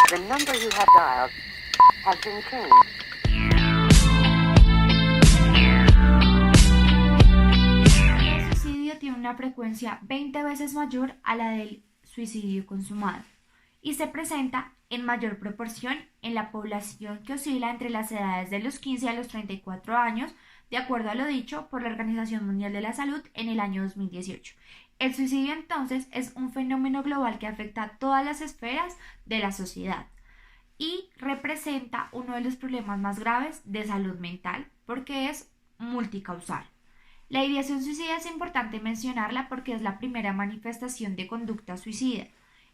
The number you have dialed has been changed. El suicidio tiene una frecuencia 20 veces mayor a la del suicidio consumado y se presenta en mayor proporción en la población que oscila entre las edades de los 15 a los 34 años, de acuerdo a lo dicho por la Organización Mundial de la Salud en el año 2018. El suicidio entonces es un fenómeno global que afecta a todas las esferas de la sociedad y representa uno de los problemas más graves de salud mental porque es multicausal. La ideación suicida es importante mencionarla porque es la primera manifestación de conducta suicida.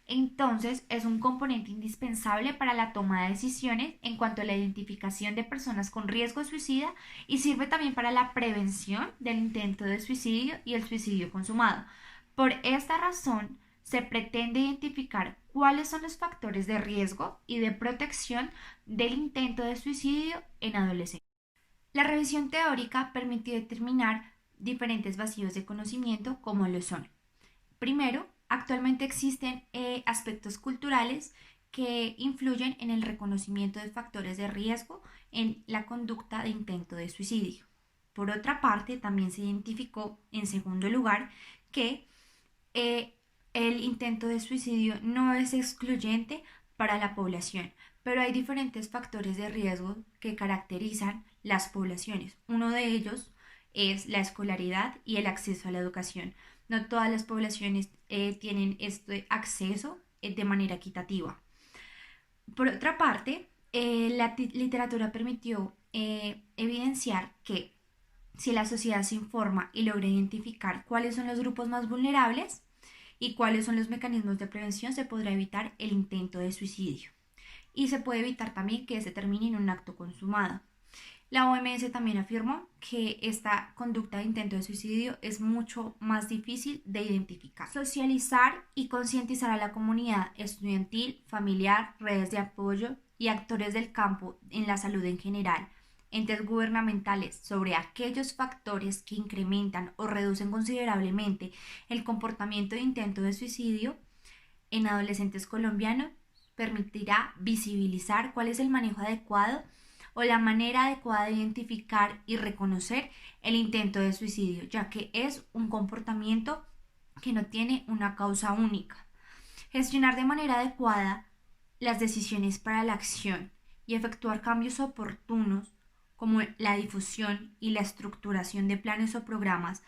Entonces, es un componente indispensable para la toma de decisiones en cuanto a la identificación de personas con riesgo suicida y sirve también para la prevención del intento de suicidio y el suicidio consumado. Por esta razón, se pretende identificar cuáles son los factores de riesgo y de protección del intento de suicidio en adolescentes. La revisión teórica permitió determinar diferentes vacíos de conocimiento como lo son. Primero, actualmente existen aspectos culturales que influyen en el reconocimiento de factores de riesgo en la conducta de intento de suicidio. Por otra parte, también se identificó, en segundo lugar, que el intento de suicidio no es excluyente para la población, pero hay diferentes factores de riesgo que caracterizan las poblaciones. Uno de ellos es la escolaridad y el acceso a la educación. No todas las poblaciones tienen este acceso de manera equitativa. Por otra parte, la literatura permitió evidenciar que si la sociedad se informa y logra identificar cuáles son los grupos más vulnerables y cuáles son los mecanismos de prevención, se podrá evitar el intento de suicidio. Y se puede evitar también que se termine en un acto consumado. La OMS también afirmó que esta conducta de intento de suicidio es mucho más difícil de identificar. Socializar y concientizar a la comunidad estudiantil, familiar, redes de apoyo y actores del campo en la salud en general, entes gubernamentales sobre aquellos factores que incrementan o reducen considerablemente el comportamiento de intento de suicidio en adolescentes colombianos permitirá visibilizar cuál es el manejo adecuado o la manera adecuada de identificar y reconocer el intento de suicidio, ya que es un comportamiento que no tiene una causa única. Gestionar de manera adecuada las decisiones para la acción y efectuar cambios oportunos como la difusión y la estructuración de planes o programas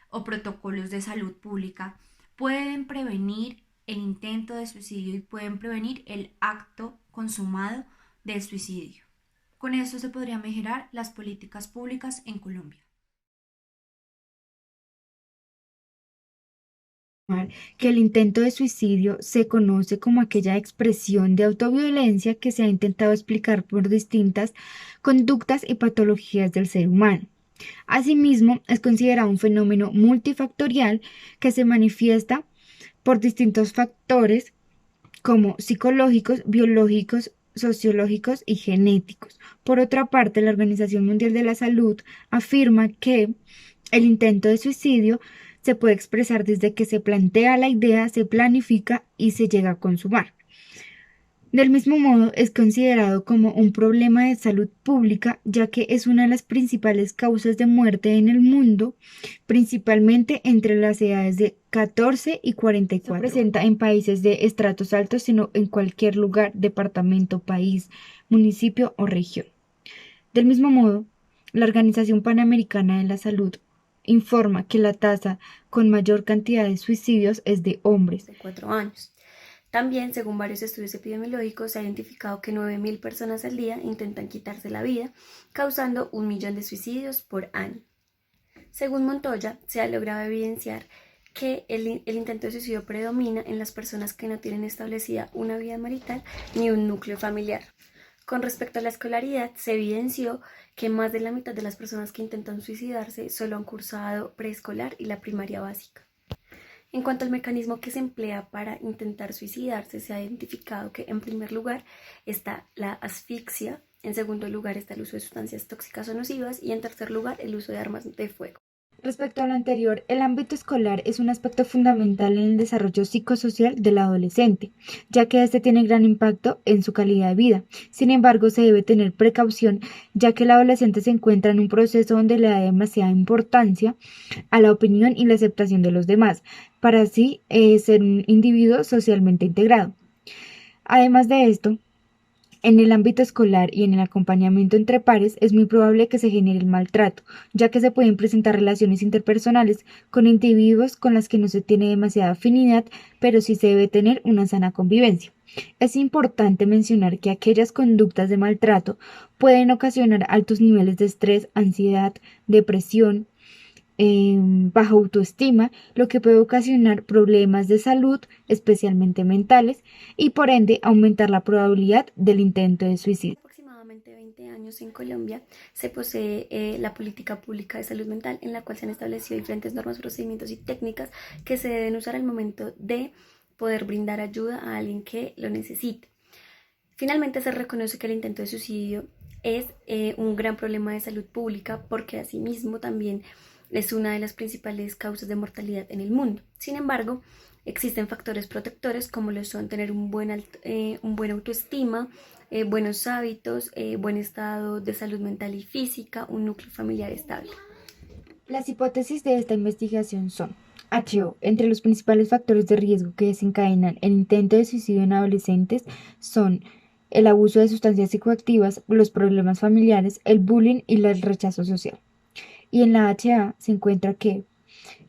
o protocolos de salud pública pueden prevenir el intento de suicidio y pueden prevenir el acto consumado del suicidio. Con esto se podrían mejorar las políticas públicas en Colombia. Que el intento de suicidio se conoce como aquella expresión de autoviolencia que se ha intentado explicar por distintas conductas y patologías del ser humano. Asimismo, es considerado un fenómeno multifactorial que se manifiesta por distintos factores como psicológicos, biológicos, sociológicos y genéticos. Por otra parte, la Organización Mundial de la Salud afirma que el intento de suicidio se puede expresar desde que se plantea la idea, se planifica y se llega a consumar. Del mismo modo, es considerado como un problema de salud pública, ya que es una de las principales causas de muerte en el mundo, principalmente entre las edades de 14 y 44. Se presenta en países de estratos altos, sino en cualquier lugar, departamento, país, municipio o región. Del mismo modo, la Organización Panamericana de la Salud informa que la tasa con mayor cantidad de suicidios es de hombres de 4 años. También, según varios estudios epidemiológicos, se ha identificado que 9.000 personas al día intentan quitarse la vida, causando 1 millón de suicidios por año. Según Montoya, se ha logrado evidenciar que el intento de suicidio predomina en las personas que no tienen establecida una vida marital ni un núcleo familiar. Con respecto a la escolaridad, se evidenció que más de la mitad de las personas que intentan suicidarse solo han cursado preescolar y la primaria básica. En cuanto al mecanismo que se emplea para intentar suicidarse, se ha identificado que en primer lugar está la asfixia, en segundo lugar está el uso de sustancias tóxicas o nocivas y en tercer lugar el uso de armas de fuego. Respecto a lo anterior, el ámbito escolar es un aspecto fundamental en el desarrollo psicosocial del adolescente, ya que este tiene gran impacto en su calidad de vida. Sin embargo, se debe tener precaución, ya que el adolescente se encuentra en un proceso donde le da demasiada importancia a la opinión y la aceptación de los demás, para así ser un individuo socialmente integrado. Además de esto, en el ámbito escolar y en el acompañamiento entre pares es muy probable que se genere el maltrato, ya que se pueden presentar relaciones interpersonales con individuos con los que no se tiene demasiada afinidad, pero sí se debe tener una sana convivencia. Es importante mencionar que aquellas conductas de maltrato pueden ocasionar altos niveles de estrés, ansiedad, depresión, baja autoestima, lo que puede ocasionar problemas de salud, especialmente mentales, y por ende aumentar la probabilidad del intento de suicidio. Aproximadamente 20 años en Colombia se posee la política pública de salud mental, en la cual se han establecido diferentes normas, procedimientos y técnicas que se deben usar al momento de poder brindar ayuda a alguien que lo necesite. Finalmente se reconoce que el intento de suicidio es un gran problema de salud pública, porque asimismo también es una de las principales causas de mortalidad en el mundo. Sin embargo, existen factores protectores como lo son tener un buen autoestima, buenos hábitos, buen estado de salud mental y física, un núcleo familiar estable. Las hipótesis de esta investigación son: HO. Entre los principales factores de riesgo que desencadenan el intento de suicidio en adolescentes son el abuso de sustancias psicoactivas, los problemas familiares, el bullying y el rechazo social. Y en la HA se encuentra que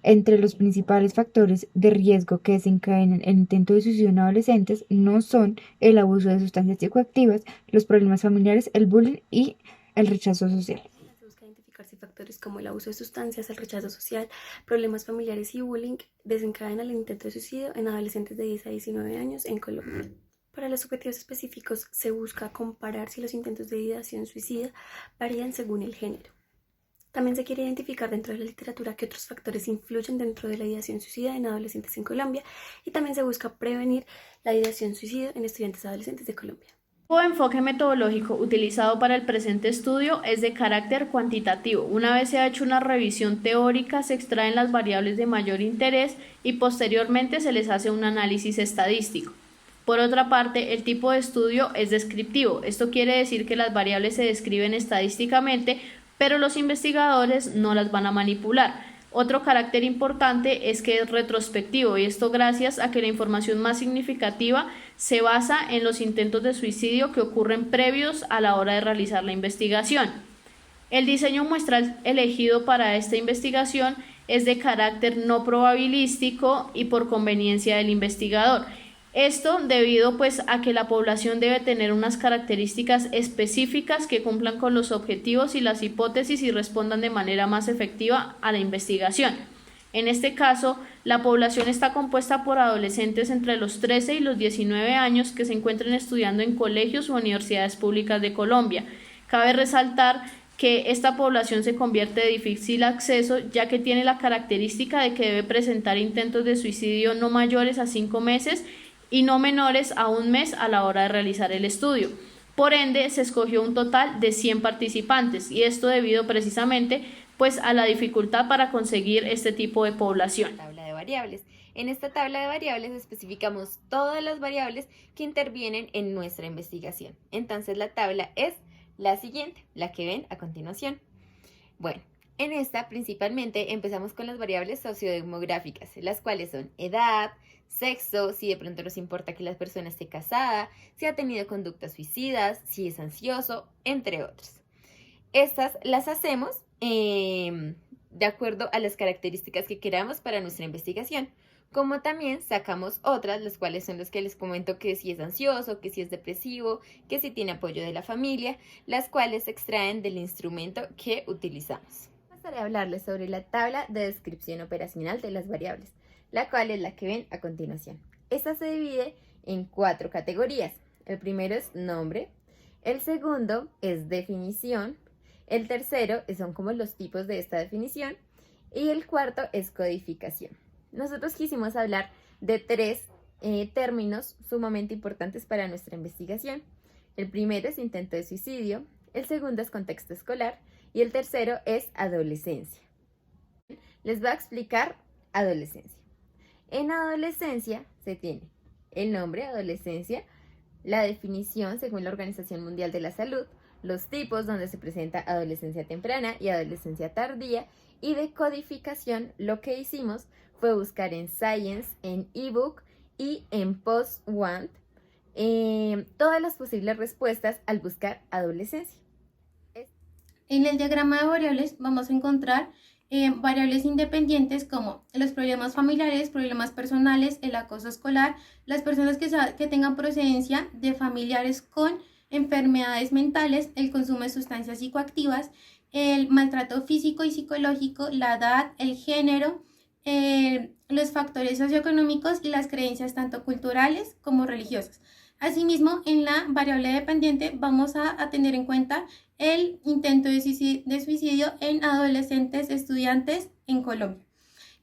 entre los principales factores de riesgo que desencadenan el intento de suicidio en adolescentes no son el abuso de sustancias psicoactivas, los problemas familiares, el bullying y el rechazo social. Se busca identificar si factores como el abuso de sustancias, el rechazo social, problemas familiares y bullying desencadenan el intento de suicidio en adolescentes de 10 a 19 años en Colombia. Para los objetivos específicos se busca comparar si los intentos de ideación suicida varían según el género. También se quiere identificar dentro de la literatura qué otros factores influyen dentro de la ideación suicida en adolescentes en Colombia, y también se busca prevenir la ideación suicida en estudiantes adolescentes de Colombia. El enfoque metodológico utilizado para el presente estudio es de carácter cuantitativo. Una vez se ha hecho una revisión teórica, se extraen las variables de mayor interés y posteriormente se les hace un análisis estadístico. Por otra parte, el tipo de estudio es descriptivo. Esto quiere decir que las variables se describen estadísticamente, pero los investigadores no las van a manipular. Otro carácter importante es que es retrospectivo, y esto gracias a que la información más significativa se basa en los intentos de suicidio que ocurren previos a la hora de realizar la investigación. El diseño muestral elegido para esta investigación es de carácter no probabilístico y por conveniencia del investigador. Esto debido a que la población debe tener unas características específicas que cumplan con los objetivos y las hipótesis y respondan de manera más efectiva a la investigación. En este caso, la población está compuesta por adolescentes entre los 13 y los 19 años que se encuentran estudiando en colegios u universidades públicas de Colombia. Cabe resaltar que esta población se convierte de difícil acceso, ya que tiene la característica de que debe presentar intentos de suicidio no mayores a 5 meses y no menores a 1 mes a la hora de realizar el estudio. Por ende, se escogió un total de 100 participantes, y esto debido precisamente a la dificultad para conseguir este tipo de población. Tabla de variables. En esta tabla de variables especificamos todas las variables que intervienen en nuestra investigación. Entonces la tabla es la siguiente, la que ven a continuación. Bueno, en esta principalmente empezamos con las variables sociodemográficas, las cuales son edad, sexo, si de pronto nos importa que la persona esté casada, si ha tenido conductas suicidas, si es ansioso, entre otros. Estas las hacemos de acuerdo a las características que queramos para nuestra investigación, como también sacamos otras, las cuales son las que les comento, que si es ansioso, que si es depresivo, que si tiene apoyo de la familia, las cuales se extraen del instrumento que utilizamos. Pasaré a hablarles sobre la tabla de descripción operacional de las variables, la cual es la que ven a continuación. Esta se divide en 4 categorías. El primero es nombre, el segundo es definición, el tercero son como los tipos de esta definición, y el cuarto es codificación. Nosotros quisimos hablar de 3 términos sumamente importantes para nuestra investigación. El primero es intento de suicidio, el segundo es contexto escolar y el tercero es adolescencia. Les voy a explicar adolescencia. En adolescencia se tiene el nombre adolescencia, la definición según la Organización Mundial de la Salud, los tipos donde se presenta adolescencia temprana y adolescencia tardía, y de codificación lo que hicimos fue buscar en Science, en ebook y en PostWant todas las posibles respuestas al buscar adolescencia. En el diagrama de variables vamos a encontrar variables independientes como los problemas familiares, problemas personales, el acoso escolar, las personas que tengan procedencia de familiares con enfermedades mentales, el consumo de sustancias psicoactivas, el maltrato físico y psicológico, la edad, el género, los factores socioeconómicos y las creencias tanto culturales como religiosas. Asimismo, en la variable dependiente vamos a tener en cuenta el intento de suicidio en adolescentes estudiantes en Colombia.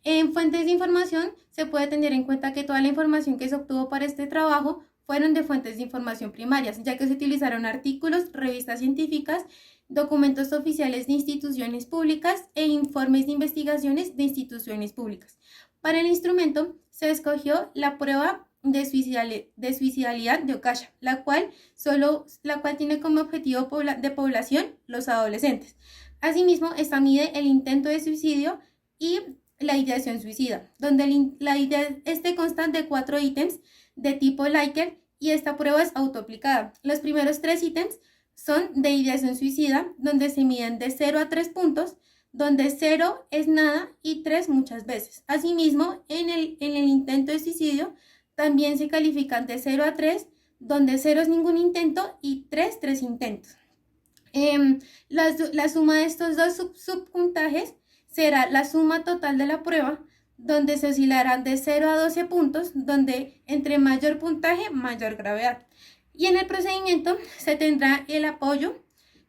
En fuentes de información se puede tener en cuenta que toda la información que se obtuvo para este trabajo fueron de fuentes de información primarias, ya que se utilizaron artículos, revistas científicas, documentos oficiales de instituciones públicas e informes de investigaciones de instituciones públicas. Para el instrumento se escogió la prueba de suicidalidad de Okasha, la cual tiene como objetivo de población los adolescentes. Asimismo, esta mide el intento de suicidio y la ideación suicida, donde este consta de 4 ítems de tipo Likert y esta prueba es autoaplicada. Los primeros 3 ítems son de ideación suicida, donde se miden de 0 a 3 puntos, donde 0 es nada y 3 muchas veces. Asimismo, en el intento de suicidio también se califican de 0 a 3, donde 0 es ningún intento y 3 intentos. La suma de estos dos subpuntajes será la suma total de la prueba, donde se oscilarán de 0 a 12 puntos, donde entre mayor puntaje, mayor gravedad. Y en el procedimiento se tendrá el apoyo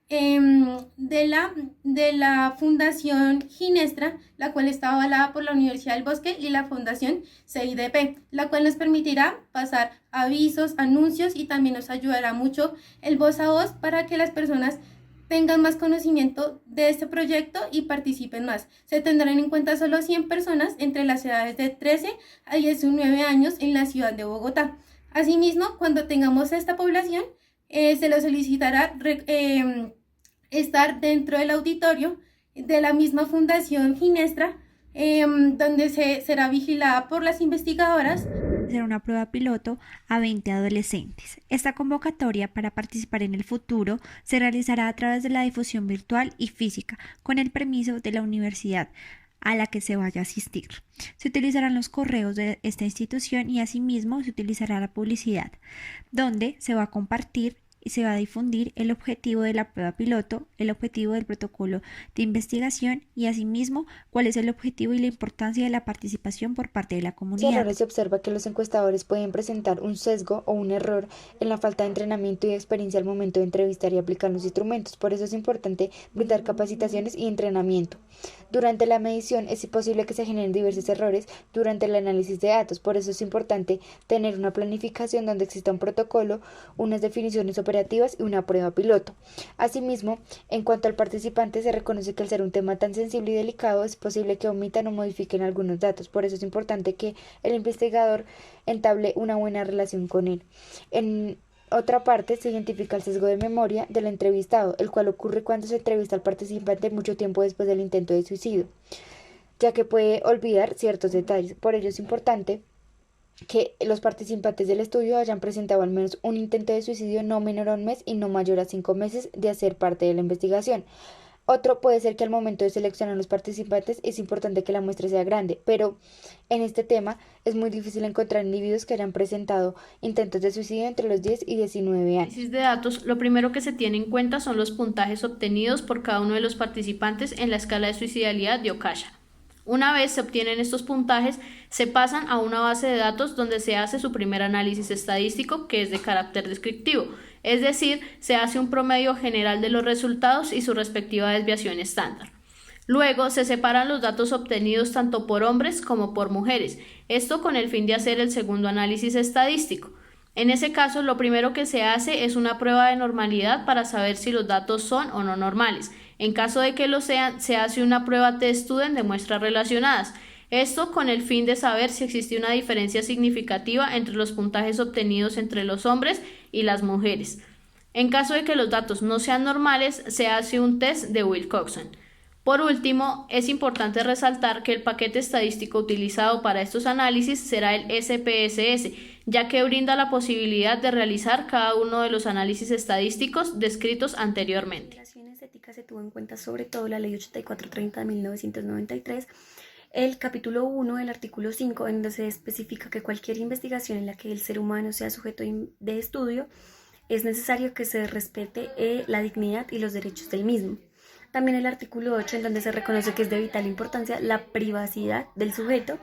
de la Fundación Ginestra, la cual está avalada por la Universidad del Bosque, y la Fundación CIDP, la cual nos permitirá pasar avisos, anuncios y también nos ayudará mucho el voz a voz para que las personas tengan más conocimiento de este proyecto y participen más. Se tendrán en cuenta solo 100 personas entre las edades de 13 a 19 años en la ciudad de Bogotá. Asimismo, cuando tengamos esta población, se les solicitará estar dentro del auditorio de la misma Fundación Ginestra, donde será vigilada por las investigadoras. Será una prueba piloto a 20 adolescentes. Esta convocatoria para participar en el futuro se realizará a través de la difusión virtual y física, con el permiso de la universidad a la que se vaya a asistir. Se utilizarán los correos de esta institución y asimismo se utilizará la publicidad, donde se va a compartir y se va a difundir el objetivo de la prueba piloto, el objetivo del protocolo de investigación y asimismo cuál es el objetivo y la importancia de la participación por parte de la comunidad. Se observa que los encuestadores pueden presentar un sesgo o un error en la falta de entrenamiento y experiencia al momento de entrevistar y aplicar los instrumentos. Por eso es importante brindar capacitaciones y entrenamiento. Durante la medición es posible que se generen diversos errores durante el análisis de datos. Por eso es importante tener una planificación donde exista un protocolo, unas definiciones operativas y una prueba piloto. Asimismo, en cuanto al participante, se reconoce que al ser un tema tan sensible y delicado es posible que omitan o modifiquen algunos datos. Por eso es importante que el investigador entable una buena relación con él. En otra parte, se identifica el sesgo de memoria del entrevistado, el cual ocurre cuando se entrevista al participante mucho tiempo después del intento de suicidio, ya que puede olvidar ciertos detalles. Por ello es importante que los participantes del estudio hayan presentado al menos un intento de suicidio no menor a un mes y no mayor a 5 meses de hacer parte de la investigación. Otro puede ser que al momento de seleccionar a los participantes es importante que la muestra sea grande, pero en este tema es muy difícil encontrar individuos que hayan presentado intentos de suicidio entre los 10 y 19 años. Análisis de datos, lo primero que se tiene en cuenta son los puntajes obtenidos por cada uno de los participantes en la escala de suicidalidad de Okasha. Una vez se obtienen estos puntajes, se pasan a una base de datos donde se hace su primer análisis estadístico, que es de carácter descriptivo, es decir, se hace un promedio general de los resultados y su respectiva desviación estándar. Luego se separan los datos obtenidos tanto por hombres como por mujeres, esto con el fin de hacer el segundo análisis estadístico. En ese caso, lo primero que se hace es una prueba de normalidad para saber si los datos son o no normales. En caso de que lo sean, se hace una prueba test student de muestras relacionadas. Esto con el fin de saber si existe una diferencia significativa entre los puntajes obtenidos entre los hombres y las mujeres. En caso de que los datos no sean normales, se hace un test de Wilcoxon. Por último, es importante resaltar que el paquete estadístico utilizado para estos análisis será el SPSS, ya que brinda la posibilidad de realizar cada uno de los análisis estadísticos descritos anteriormente. En las relaciones éticas se tuvo en cuenta sobre todo la Ley 8430 de 1993, el capítulo 1 del artículo 5, en donde se especifica que cualquier investigación en la que el ser humano sea sujeto de estudio, es necesario que se respete la dignidad y los derechos del mismo. También el artículo 8, en donde se reconoce que es de vital importancia la privacidad del sujeto.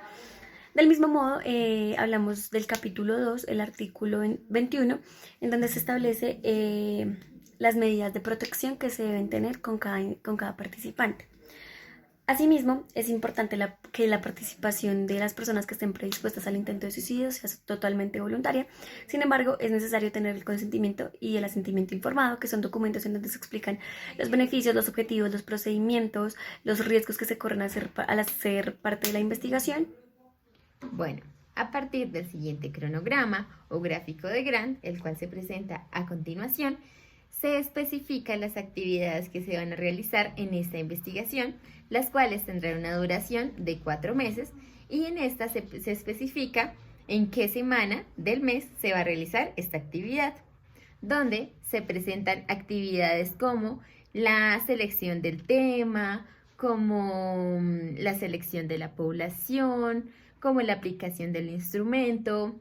Del mismo modo, hablamos del capítulo 2, el artículo 21, en donde se establece las medidas de protección que se deben tener con cada participante. Asimismo, es importante que la participación de las personas que estén predispuestas al intento de suicidio sea totalmente voluntaria. Sin embargo, es necesario tener el consentimiento y el asentimiento informado, que son documentos en donde se explican los beneficios, los objetivos, los procedimientos, los riesgos que se corren al ser parte de la investigación. Bueno, a partir del siguiente cronograma o gráfico de Grant, el cual se presenta a continuación, se especifican las actividades que se van a realizar en esta investigación, las cuales tendrán una duración de 4 meses, y en esta se especifica en qué semana del mes se va a realizar esta actividad, donde se presentan actividades como la selección del tema, como la selección de la población, como la aplicación del instrumento,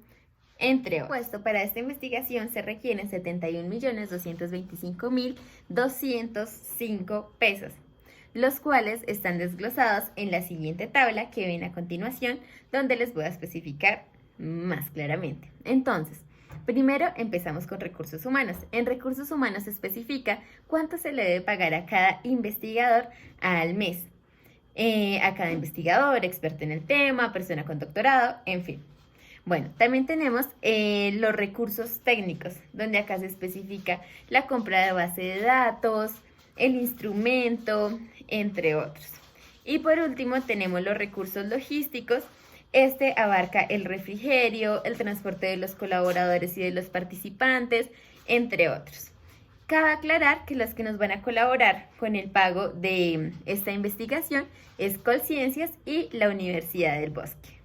entre otros. Para esta investigación se requieren 71.225.205 pesos, los cuales están desglosados en la siguiente tabla que ven a continuación, donde les voy a especificar más claramente. Entonces, primero empezamos con recursos humanos. En recursos humanos se especifica cuánto se le debe pagar a cada investigador al mes. A cada investigador, experto en el tema, persona con doctorado, en fin. Bueno, también tenemos los recursos técnicos, donde acá se especifica la compra de base de datos, el instrumento, entre otros. Y por último tenemos los recursos logísticos. Este abarca el refrigerio, el transporte de los colaboradores y de los participantes, entre otros. Cabe aclarar que los que nos van a colaborar con el pago de esta investigación es Colciencias y la Universidad del Bosque.